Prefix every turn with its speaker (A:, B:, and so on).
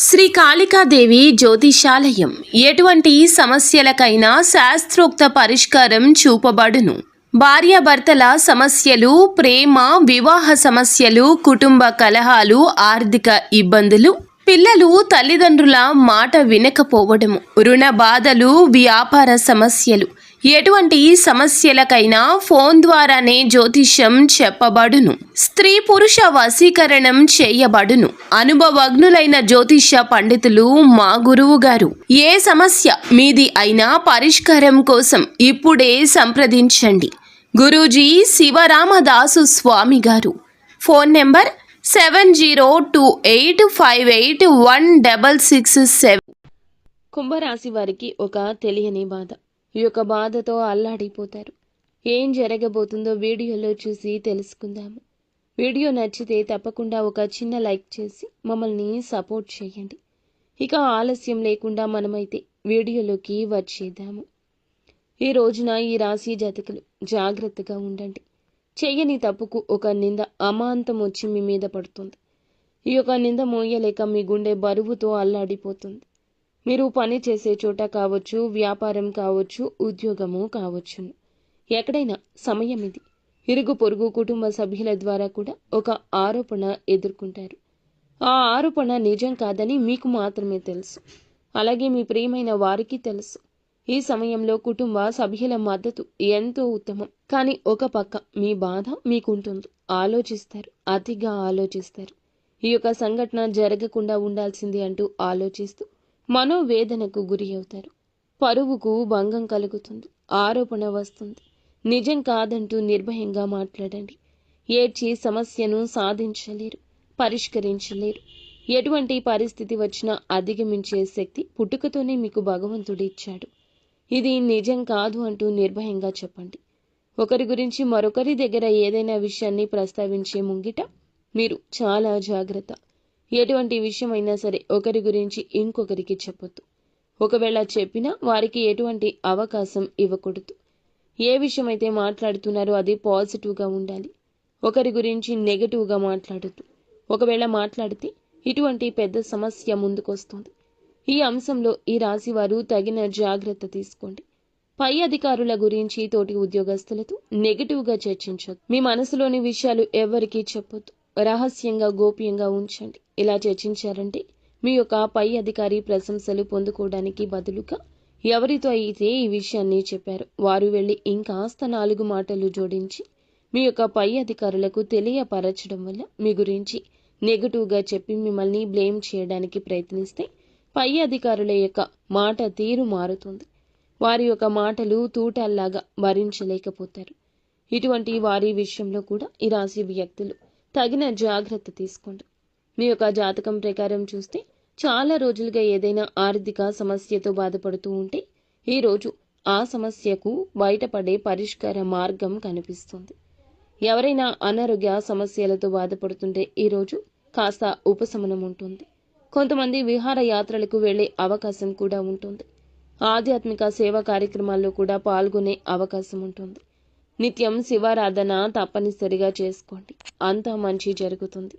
A: శ్రీ కాళికాదేవి జ్యోతిషాలయం ఎటువంటి సమస్యలకైనా శాస్త్రోక్త పరిష్కారం చూపబడును. భార్యాభర్తల సమస్యలు, ప్రేమ, వివాహ సమస్యలు, కుటుంబ కలహాలు, ఆర్థిక ఇబ్బందులు, పిల్లలు తల్లిదండ్రుల మాట వినకపోవడము, రుణ బాధలు, వ్యాపార సమస్యలు, ఎటువంటి సమస్యలకైనా ఫోన్ ద్వారానే జ్యోతిష్యం చెప్పబడును. స్త్రీ పురుష వశీకరణం చేయబడును. అనుభవజ్ఞులైన జ్యోతిష పండితులు మా గురువు గారు. ఏ సమస్య మీది అయినా పరిష్కారం కోసం ఇప్పుడే సంప్రదించండి. గురూజీ శివరామదాసు స్వామి గారు. Phone number 7028581667. కుంభరాశి వారికి ఒక తెలియని బాధ. ఈ యొక్క బాధతో అల్లాడిపోతారు. ఏం జరగబోతుందో వీడియోలో చూసి తెలుసుకుందాము. వీడియో నచ్చితే తప్పకుండా ఒక చిన్న లైక్ చేసి మమ్మల్ని సపోర్ట్ చేయండి. ఇక ఆలస్యం లేకుండా మనమైతే వీడియోలోకి వచ్చేద్దాము. ఈ రోజున ఈ రాశి జాతకులు జాగ్రత్తగా ఉండండి. చెయ్యని తప్పుకు ఒక నింద అమాంతం వచ్చి మీ మీద పడుతుంది. ఈ యొక్క నింద మోయలేక మీ గుండె బరువుతో అల్లాడిపోతుంది. మీరు పని చేసే చోట కావచ్చు, వ్యాపారం కావచ్చు, ఉద్యోగము కావచ్చును, ఎక్కడైనా సమయం ఇది. ఇరుగు పొరుగు కుటుంబ సభ్యుల ద్వారా కూడా ఒక ఆరోపణ ఎదుర్కొంటారు. ఆ ఆరోపణ నిజం కాదని మీకు మాత్రమే తెలుసు, అలాగే మీ ప్రియమైన వారికి తెలుసు. ఈ సమయంలో కుటుంబ సభ్యుల మద్దతు ఎంతో ఉత్తమం. కానీ ఒక పక్క మీ బాధ మీకుంటుంది. ఆలోచిస్తారు, అతిగా ఆలోచిస్తారు. ఈ యొక్క సంఘటన జరగకుండా ఉండాల్సింది అంటూ ఆలోచిస్తూ మనోవేదనకు గురి అవుతారు. పరువుకు భంగం కలుగుతుంది. ఆరోపణ వస్తుంది. నిజం కాదంటూ నిర్భయంగా మాట్లాడండి. ఏడ్చి సమస్యను సాధించలేరు, పరిష్కరించలేరు. ఎటువంటి పరిస్థితి వచ్చినా అధిగమించే శక్తి పుట్టుకతోనే మీకు భగవంతుడు ఇచ్చాడు. ఇది నిజం కాదు అంటూ నిర్భయంగా చెప్పండి. ఒకరి గురించి మరొకరి దగ్గర ఏదైనా విషయాన్ని ప్రస్తావించే ముంగిట మీరు చాలా జాగ్రత్త. ఎటువంటి విషయమైనా సరే ఒకరి గురించి ఇంకొకరికి చెప్పొద్దు. ఒకవేళ చెప్పినా వారికి ఎటువంటి అవకాశం ఇవ్వకూడదు. ఏ విషయమైతే మాట్లాడుతున్నారో అది పాజిటివ్గా ఉండాలి. ఒకరి గురించి నెగటివ్గా మాట్లాడద్దు. ఒకవేళ మాట్లాడితే ఇటువంటి పెద్ద సమస్య ముందుకొస్తుంది. ఈ అంశంలో ఈ రాశి వారు తగిన జాగ్రత్త తీసుకోండి. పై అధికారుల గురించి, తోటి ఉద్యోగస్తులతో నెగటివ్గా చర్చించొద్దు. మీ మనసులోని విషయాలు ఎవరికీ చెప్పొద్దు. రహస్యంగా, గోప్యంగా ఉంచండి. ఇలా చర్చించారంటే మీ యొక్క పై అధికారి ప్రశంసలు పొందుకోవడానికి బదులుగా ఎవరితో అయితే ఈ విషయాన్ని చెప్పారో వారు వెళ్ళి ఇంకాస్త 4 మాటలు జోడించి మీ యొక్క పై అధికారులకు తెలియపరచడం వల్ల మీ గురించి నెగటివ్గా చెప్పి మిమ్మల్ని బ్లేమ్ చేయడానికి ప్రయత్నిస్తే పై అధికారుల యొక్క మాట తీరు మారుతుంది. వారి యొక్క మాటలు తూటాల్లాగా భరించలేకపోతారు. ఇటువంటి వారి విషయంలో కూడా ఈ రాశి వ్యక్తులు తగిన జాగ్రత్త తీసుకోండి. మీ యొక్క జాతకం ప్రకారం చూస్తే చాలా రోజులుగా ఏదైనా ఆర్థిక సమస్యతో బాధపడుతూ ఉంటే ఈరోజు ఆ సమస్యకు బయటపడే పరిష్కార మార్గం కనిపిస్తుంది. ఎవరైనా అనారోగ్య సమస్యలతో బాధపడుతుంటే ఈరోజు కాస్త ఉపశమనం ఉంటుంది. కొంతమంది విహార యాత్రలకు వెళ్లే అవకాశం కూడా ఉంటుంది. ఆధ్యాత్మిక సేవా కార్యక్రమాల్లో కూడా పాల్గొనే అవకాశం ఉంటుంది. నిత్యం శివారాధన తప్పనిసరిగా చేసుకోండి. అంతా మంచి జరుగుతుంది.